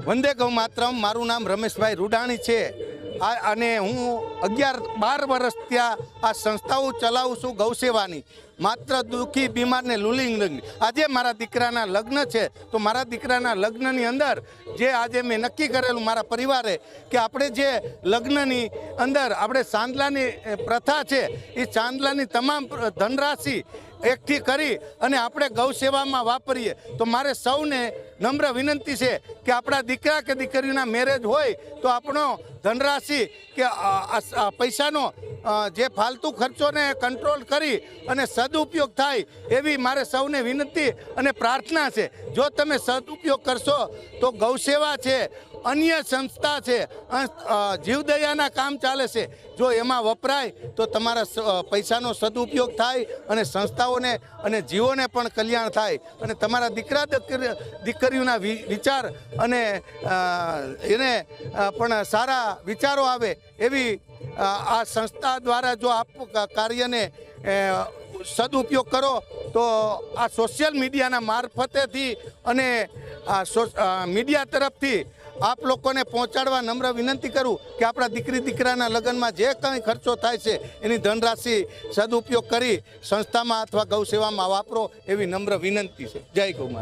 વંદે ગૌ માતરમ। મારું નામ રમેશભાઈ રૂડાણી છે અને હું 11-12 વર્ષ ત્યાં આ સંસ્થાઓ ચલાવું છું ગૌસેવાની। માત્ર દુઃખી બીમારને લુલિંગ આજે મારા દીકરાના લગ્ન છે તો મારા દીકરાના લગ્નની અંદર જે આજે મેં નક્કી કરેલું મારા પરિવારે કે આપણે જે લગ્નની અંદર આપણે ચાંદલાની પ્રથા છે એ ચાંદલાની તમામ ધનરાશિ એકઠી કરી અને આપણે ગૌ સેવામાં વાપરીએ। તો મારે સૌને નમ્ર વિનંતી છે કે આપણા દીકરા કે દીકરીના મેરેજ હોય તો આપણો ધનરાશિ કે પૈસાનો જે ફાલતુ ખર્ચોને કંટ્રોલ કરી અને સદુપયોગ થાય એવી મારે સૌને વિનંતી અને પ્રાર્થના છે। જો તમે સદુપયોગ કરશો તો ગૌસેવા છે, અન્ય સંસ્થા છે, જીવદયાના કામ ચાલે છે, જો એમાં વપરાય તો તમારા પૈસાનો સદુપયોગ થાય અને સંસ્થાઓને અને જીવોને પણ કલ્યાણ થાય અને તમારા દીકરા દીકરીઓના વિચાર અને એને પણ સારા વિચારો આવે એવી આ સંસ્થા દ્વારા જો આપ કાર્યને સદુપયોગ કરો તો આ સોશિયલ મીડિયાના મારફતેથી અને મીડિયા તરફથી આપ લોકોને પહોંચાડવા નમ્ર વિનંતી કરું કે આપણા દીકરી દીકરાના લગ્નમાં જે કંઈ ખર્ચો થાય છે એની ધનરાશિ સદુપયોગ કરી સંસ્થામાં અથવા ગૌ સેવામાં વાપરો એવી નમ્ર વિનંતી છે। જય ગૌ માતા।